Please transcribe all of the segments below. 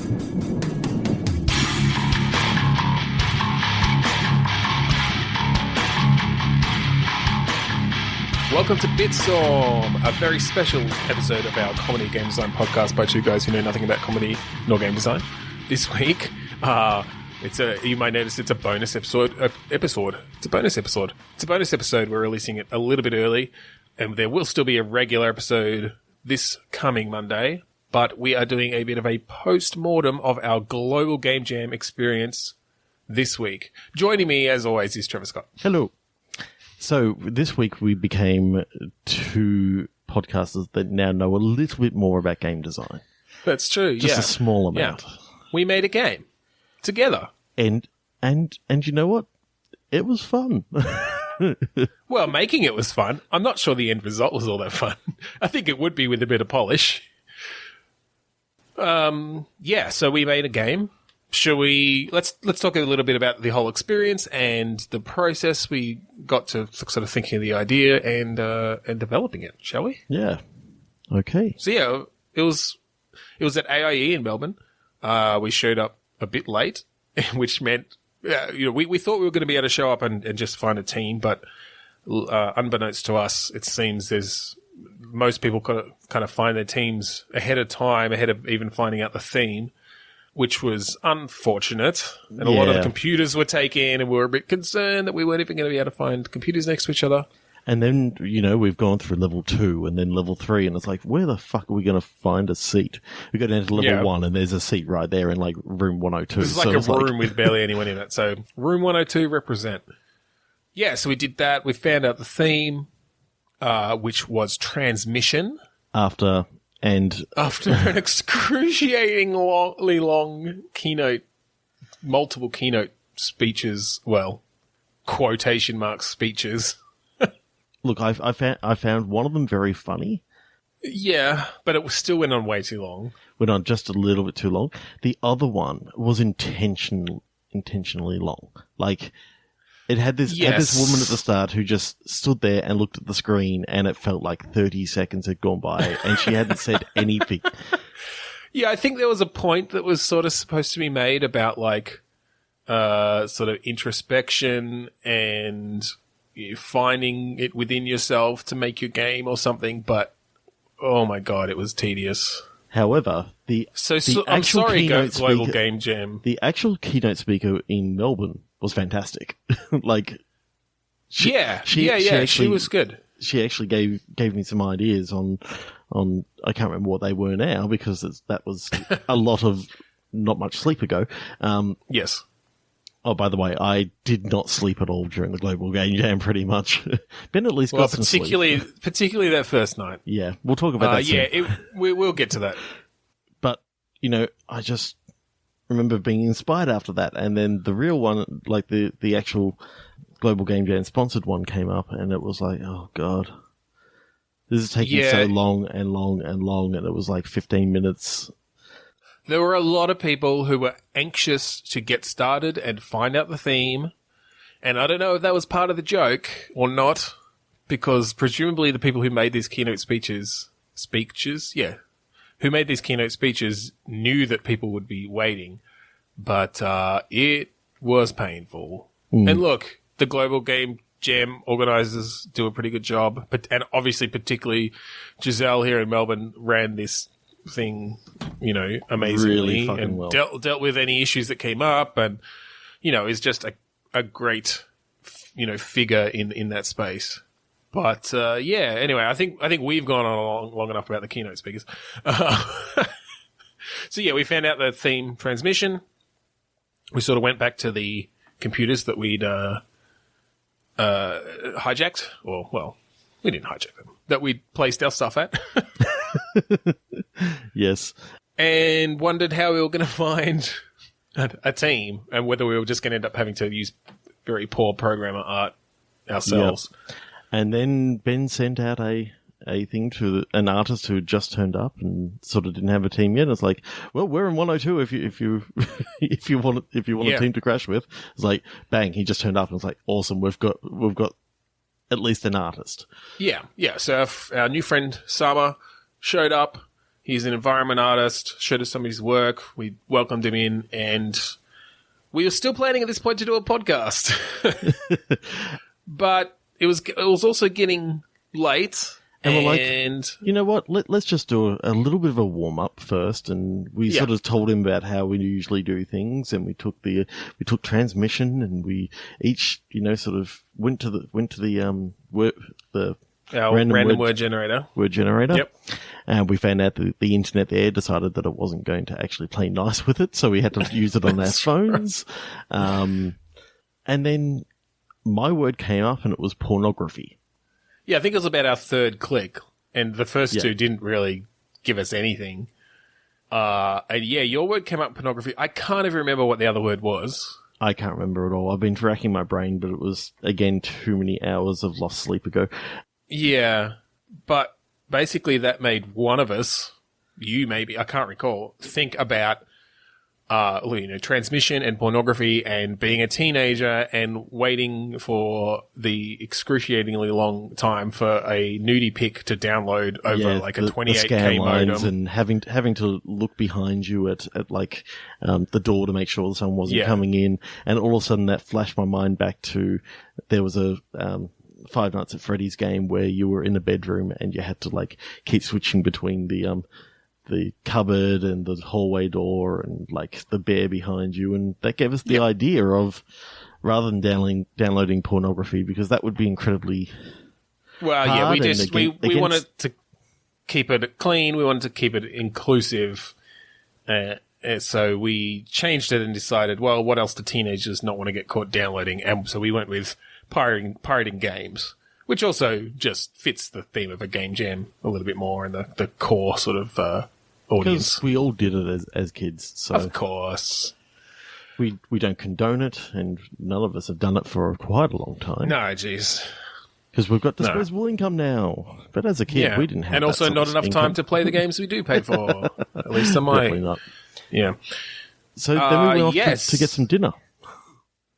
Welcome to Bitstorm, a very special episode of our comedy game design podcast by two guys who know nothing about comedy nor game design. This week, you might notice it's a bonus episode. It's a bonus episode. It's a bonus episode. We're releasing it a little bit early, and there will still be a regular episode this coming Monday, but we are doing a bit of a post-mortem of our Global Game Jam experience this week. Joining me, as always, is Trevor Scott. Hello. So this week we became two podcasters that now know a little bit more about game design. That's true. Just a small amount. Yeah. We made a game together, and you know what? It was fun. Well, making it was fun. I'm not sure the end result was all that fun. I think it would be with a bit of polish. So we made a game. Shall we? Let's talk a little bit about the whole experience and the process we got to sort of thinking of the idea and developing it. Shall we? Yeah. Okay. So yeah, it was at AIE in Melbourne. We showed up a bit late, which meant we thought we were going to be able to show up and just find a team, but unbeknownst to us, it seems most people kind of find their teams ahead of time, ahead of even finding out the theme, which was unfortunate. And a lot of the computers were taken, and we were a bit concerned that we weren't even going to be able to find computers next to each other. And then, we've gone through level 2 and then level 3, and it's like, where the fuck are we going to find a seat? We go down to level 1, and there's a seat right there in, room 102. It's like a room with barely anyone in it. So, room 102 represent. Yeah, so we did that. We found out the theme, which was transmission. After an excruciatingly long keynote, multiple keynote speeches, quotation mark speeches. Look, I found one of them very funny. Yeah, but it still went on way too long. Went on just a little bit too long. The other one was intentionally long. It had this woman at the start who just stood there and looked at the screen, and it felt like 30 seconds had gone by, and she hadn't said anything. Yeah, I think there was a point that was sort of supposed to be made about sort of introspection and finding it within yourself to make your game or something, but oh my god, it was tedious. However, I'm sorry, Global Game Jam. The actual keynote speaker in Melbourne was fantastic. She was good. She actually gave me some ideas on I can't remember what they were now because that was a lot of not much sleep ago. Yes. Oh, by the way, I did not sleep at all during the Global Game Jam, pretty much. Ben at least got some sleep. Particularly that first night. Yeah, we'll talk about that soon. We'll get to that. But, I just remember being inspired after that. And then the real one, the actual Global Game Jam sponsored one came up, and it was like, oh, God. This is taking so long and long and long, and it was 15 minutes. There were a lot of people who were anxious to get started and find out the theme. And I don't know if that was part of the joke or not, because presumably the people who made these keynote speeches knew that people would be waiting. But it was painful. Mm. And look, the Global Game Jam organizers do a pretty good job. And obviously, particularly Giselle here in Melbourne ran this thing, amazingly, really and well. dealt with any issues that came up, and is just a great figure in that space. But anyway, I think we've gone on long enough about the keynote speakers. So we found out the theme transmission. We sort of went back to the computers that we'd hijacked, or we didn't hijack them, that we'd placed our stuff at. Yes. And wondered how we were going to find a team, and whether we were just going to end up having to use very poor programmer art ourselves. Yep. And then Ben sent out a thing to an artist who had just turned up and sort of didn't have a team yet. It's like, well, we're in 102 if you want a team to crash with. It's like, bang, he just turned up and it's like, awesome, we've got at least an artist. Yeah. So our new friend Sama showed up. He's an environment artist, showed us some of his work. We welcomed him in, and we were still planning at this point to do a podcast. But it was also getting late. And we're like, you know what? Let's just do a little bit of a warm up first. And we sort of told him about how we usually do things, and we took transmission, and we each, sort of went to the random word generator. Yep. And we found out that the internet there decided that it wasn't going to actually play nice with it, so we had to use it on our phones. And then my word came up, and it was pornography. Yeah, I think it was about our third click, and the first two didn't really give us anything. And your word came up, pornography. I can't even remember what the other word was. I can't remember at all. I've been racking my brain, but it was, again, too many hours of lost sleep ago. Yeah, but basically that made one of us, you maybe, I can't recall, think about transmission and pornography and being a teenager and waiting for the excruciatingly long time for a nudie pic to download over a 28K modem. And having to look behind you at the door to make sure someone wasn't coming in. And all of a sudden that flashed my mind back to, there was a Five Nights at Freddy's game where you were in a bedroom and you had to keep switching between the cupboard and the hallway door and the bear behind you, and that gave us the idea of, rather than downloading pornography, because that would be incredibly hard. We wanted to keep it clean, we wanted to keep it inclusive, so we changed it and decided, well, what else do teenagers not want to get caught downloading? And so we went with pirating games, which also just fits the theme of a game jam a little bit more, and the core sort of audience. Because we all did it as kids, so of course we don't condone it, and none of us have done it for quite a long time. No, jeez, because we've got disposable income now. But as a kid, we didn't have, and that also sort not of enough income. time to play the games we do pay for. At least on my Definitely not. Yeah. So then we went off to get some dinner.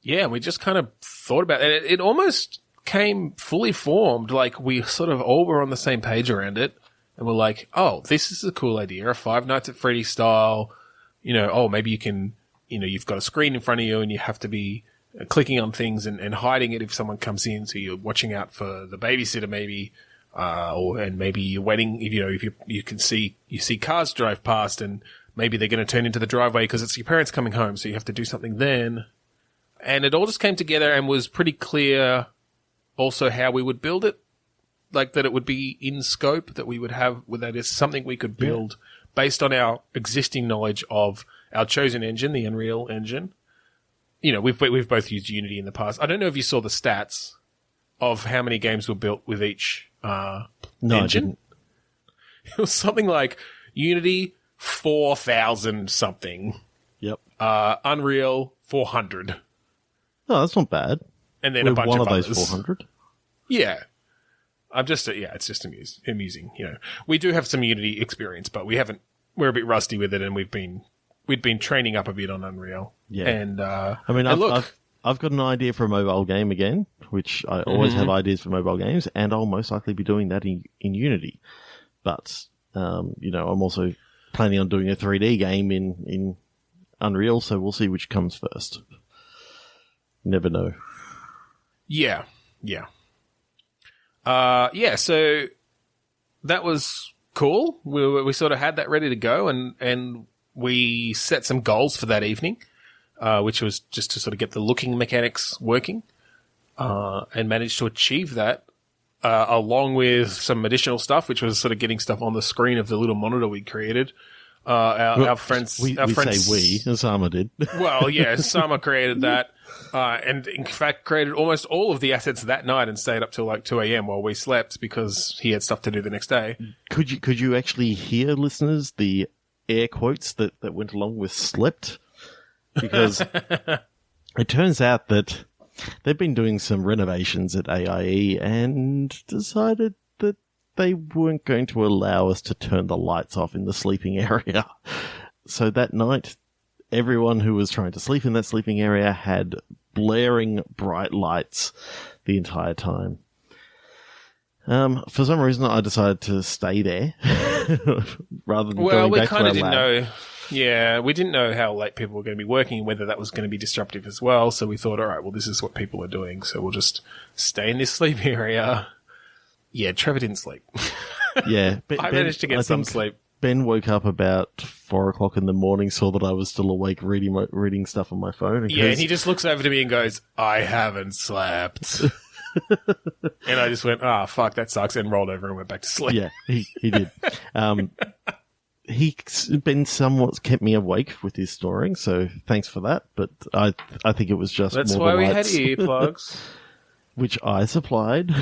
Yeah, we just kind of thought about it. It almost came fully formed. We sort of all were on the same page around it. And we're like, oh, this is a cool idea. A Five Nights at Freddy's style. Maybe you can, you've got a screen in front of you and you have to be clicking on things and hiding it if someone comes in. So you're watching out for the babysitter maybe. And maybe you're waiting, if you can see cars drive past and maybe they're going to turn into the driveway because it's your parents coming home. So you have to do something then. And it all just came together and was pretty clear also how we would build it. That it would be in scope, that we would have, that is something we could build based on our existing knowledge of our chosen engine, the Unreal Engine. We've both used Unity in the past. I don't know if you saw the stats of how many games were built with each No, engine. I didn't. It was something like Unity 4,000 something. Yep. Unreal 400. No, that's not bad. And then We're a bunch one of those others. 400. Yeah. It's just amusing. We do have some Unity experience, but we're a bit rusty with it, and we'd been training up a bit on Unreal. Yeah. And, I've got an idea for a mobile game again, which I always have ideas for mobile games, and I'll most likely be doing that in Unity. But, I'm also planning on doing a 3D game in Unreal, so we'll see which comes first. Never know. Yeah. So that was cool. We sort of had that ready to go, and we set some goals for that evening, which was just to sort of get the looking mechanics working, and managed to achieve that, along with some additional stuff, which was sort of getting stuff on the screen of the little monitor we created. Our friends, Sama did. Well, yeah, Sama created that. And in fact created almost all of the assets that night and stayed up till 2 a.m. while we slept because he had stuff to do the next day. Could you actually hear, listeners, the air quotes that went along with slept? Because it turns out that they've been doing some renovations at AIE and decided that they weren't going to allow us to turn the lights off in the sleeping area. So that night, everyone who was trying to sleep in that sleeping area had blaring bright lights the entire time. For some reason, I decided to stay there rather than Well, going we back to kind our of didn't lab. know. Yeah, we didn't know how late people were going to be working, whether that was going to be disruptive as well. So we thought, all right, well, this is what people are doing, so we'll just stay in this sleep area. Yeah, Trevor didn't sleep. Yeah, I managed to get some sleep. Ben woke up about 4 o'clock in the morning, saw that I was still awake, reading stuff on my phone. Yeah, and he just looks over to me and goes, "I haven't slept." And I just went, fuck, that sucks, and rolled over and went back to sleep. Yeah, he did. He's been somewhat kept me awake with his snoring, so thanks for that. But I think it was just That's more why the we had lights, earplugs. which I supplied.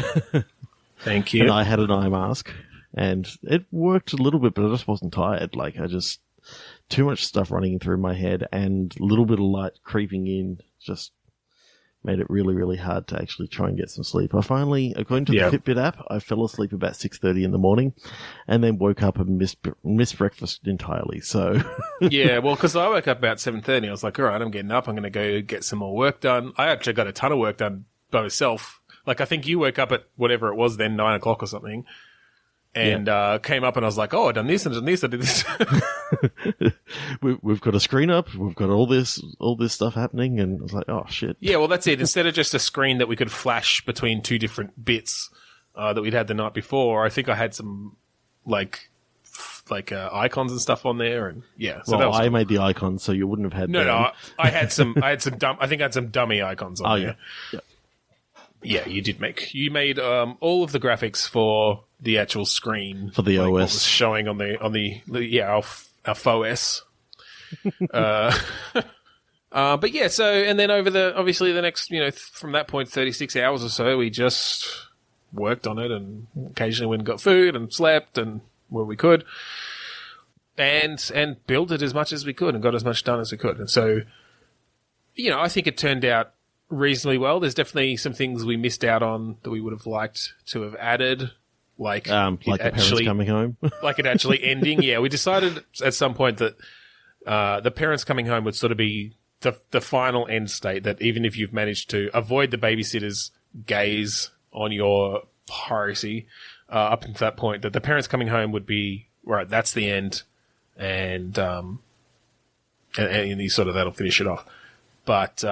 Thank you. And I had an eye mask, and it worked a little bit, but I just wasn't tired. Like, too much stuff running through my head, and a little bit of light creeping in just made it really, really hard to actually try and get some sleep. I finally, according to the Fitbit app, I fell asleep about 6:30 in the morning, and then woke up and missed breakfast entirely. So yeah, well, because I woke up about 7:30, I was like, all right, I'm getting up, I'm going to go get some more work done. I actually got a ton of work done by myself. Like, I think you woke up at whatever it was then, 9 o'clock or something, and came up and I was like, oh, I've done this and done this, I did this. We've got a screen up, we've got all this stuff happening, and I was like, oh shit. Yeah, well, that's it. Instead of just a screen that we could flash between two different bits that we'd had the night before, I think I had some like icons and stuff on there, and yeah. So well, I made the icons, so you wouldn't have had. No, I had some. I think I had some dummy icons on there. Yeah. Yeah, you made all of the graphics for the actual screen for the OS what was showing on our FOS. But yeah, so and then over the next from that point 36 hours or so, we just worked on it and occasionally went and got food and slept and where we could, and built it as much as we could and got as much done as we could. And so, I think it turned out reasonably well. There's definitely some things we missed out on that we would have liked to have added, like the parents coming home, like it actually ending. Yeah, we decided at some point that the parents coming home would sort of be the final end state. That even if you've managed to avoid the babysitter's gaze on your piracy up until that point, that the parents coming home would be right. That's the end, and sort of that'll finish it off. But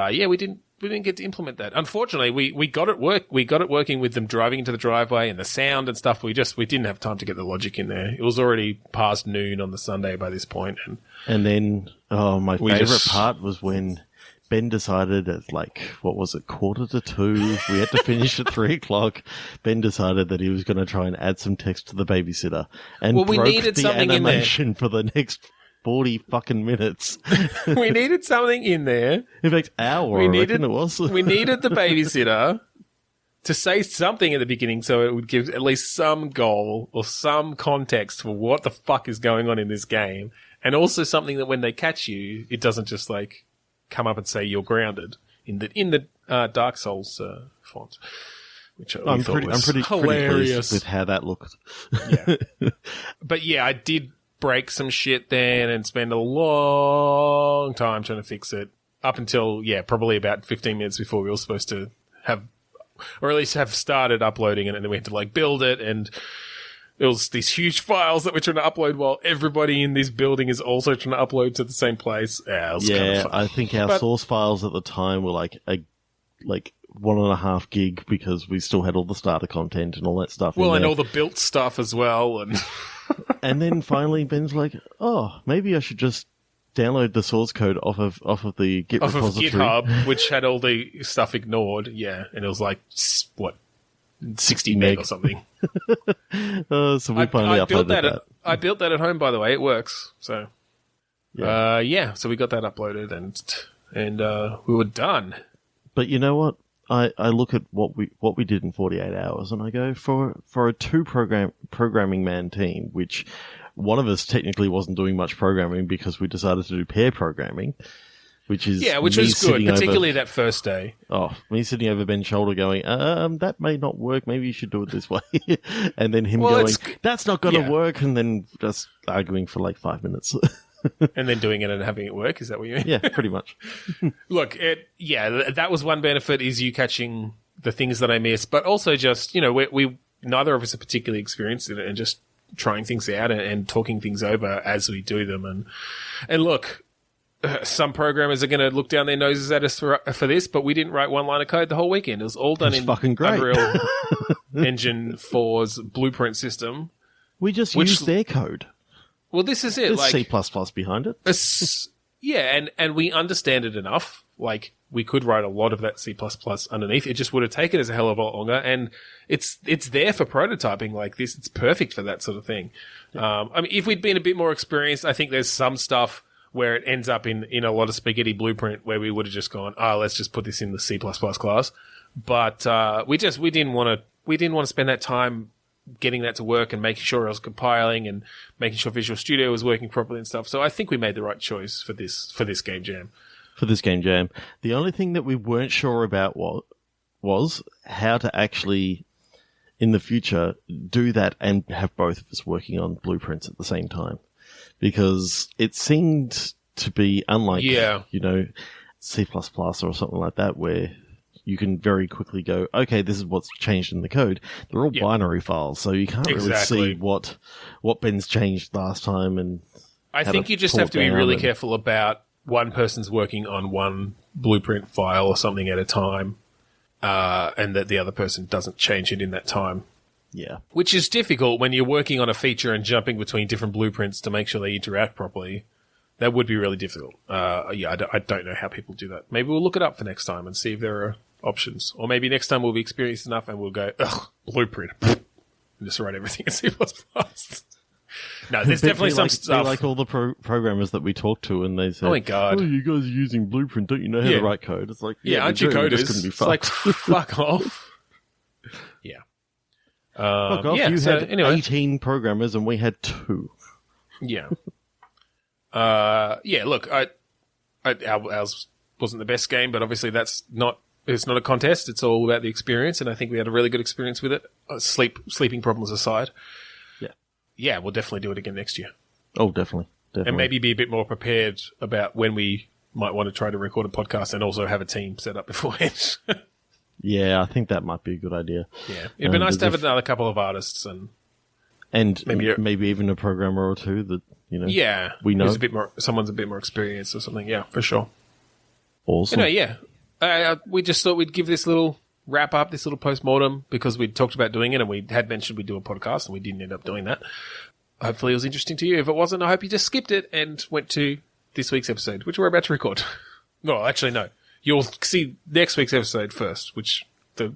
we didn't get to implement that. Unfortunately, we got it working with them driving into the driveway and the sound and stuff. We didn't have time to get the logic in there. It was already past noon on the Sunday by this point. And then, my favorite part was when Ben decided at 1:45. We had to finish at 3 o'clock. Ben decided that he was going to try and add some text to the babysitter and we broke needed the something animation in there for the next 40 fucking minutes. We needed something in there. In fact, hour, I reckon it was. We needed the babysitter to say something at the beginning so it would give at least some goal or some context for what the fuck is going on in this game. And also something that when they catch you, it doesn't just come up and say you're grounded in the Dark Souls font. Which I'm pretty pleased with how that looked. Yeah. But yeah, I did break some shit then and spend a long time trying to fix it up until probably about 15 minutes before we were supposed to have, or at least have started uploading it, and then we had to build it, and it was these huge files that we're trying to upload while everybody in this building is also trying to upload to the same place. It was kind of fun. I think our source files at the time were like 1.5 gig because we still had all the starter content and all that stuff. Well, and all the built stuff as well, and and then finally Ben's like, "Oh, maybe I should just download the source code off of the Git repository." Of GitHub, which had all the stuff ignored. Yeah, and it was 60 meg or something. So we finally uploaded that. I built that at home, by the way. It works. So, so we got that uploaded and we were done. But you know what? I look at what we did in 48 hours, and I go for a programming man team, which one of us technically wasn't doing much programming because we decided to do pair programming, which was good, particularly that first day. Oh, me sitting over Ben's shoulder going, that may not work. Maybe you should do it this way, and then him going, that's not going to work, and then just arguing for 5 minutes. And then doing it and having it work. Is that what you mean? Yeah, pretty much. Look, that was one benefit, is you catching the things that I missed, but also just, we neither of us are particularly experienced in it, and just, trying things out and talking things over as we do them. And look, some programmers are going to look down their noses at us for this, but we didn't write one line of code the whole weekend. It was all done in fucking great. Unreal Engine 4's blueprint system. We just used their code. Well, this is it. There's like C++ behind it. Yeah, and we understand it enough. Like, we could write a lot of that C++ underneath. It just would have taken us a hell of a lot longer. And it's there for prototyping like this. It's perfect for that sort of thing. Yeah. I mean, if we'd been a bit more experienced, I think there's some stuff where it ends up in a lot of spaghetti blueprint where we would have just gone, let's just put this in the C++ class. But we didn't want to spend that time getting that to work and making sure it was compiling and making sure Visual Studio was working properly and stuff. So I think we made the right choice for this game jam. For this game jam. The only thing that we weren't sure about was how to actually, in the future, do that and have both of us working on blueprints at the same time. Because it seemed to be unlike, C++ or something like that, where you can very quickly go, okay, this is what's changed in the code. They're all binary files, so you can't really see what Ben's changed last time. And I think you just have to be really careful about one person's working on one blueprint file or something at a time, and that the other person doesn't change it in that time. Yeah. Which is difficult when you're working on a feature and jumping between different blueprints to make sure they interact properly. That would be really difficult. I don't know how people do that. Maybe we'll look it up for next time and see if there are options. Or maybe next time we'll be experienced enough and we'll go, blueprint. And just write everything in C++. No, there's definitely some stuff. Like all the programmers that we talk to, and they say, "Oh my god, you guys are using Blueprint. Don't you know how to write code?" It's like, aren't you coders? It's like, fuck off. Yeah. Fuck off. You had 18 programmers, and we had 2. Yeah. Look, ours wasn't the best game, but obviously it's not a contest. It's all about the experience, and I think we had a really good experience with it. Sleeping problems aside. Yeah, we'll definitely do it again next year. Oh, definitely. And maybe be a bit more prepared about when we might want to try to record a podcast and also have a team set up beforehand. Yeah, I think that might be a good idea. Yeah. It'd be nice to have another couple of artists and maybe even a programmer or two that, we know. Someone's a bit more experienced or something. Yeah, for sure. Awesome. We just thought we'd give this little wrap up, this little post-mortem, because we'd talked about doing it and we had mentioned we'd do a podcast and we didn't end up doing that. Hopefully it was interesting to you. If it wasn't, I hope you just skipped it and went to this week's episode, which we're about to record. No, actually, no. You'll see next week's episode first, which the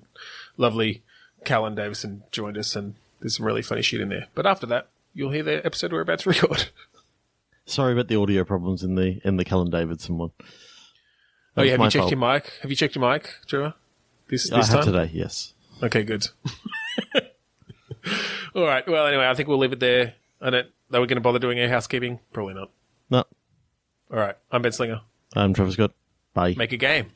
lovely Callan Davison joined us, and there's some really funny shit in there. But after that, you'll hear the episode we're about to record. Sorry about the audio problems in the Callan Davidson one. Oh yeah, have you checked your mic? Have you checked your mic, Trevor? This I have time? today, yes. Okay, good. All right. Well, anyway, I think we'll leave it there. Are we going to bother doing our housekeeping? Probably not. No. All right. I'm Ben Slinger. I'm Trevor Scott. Bye. Make a game.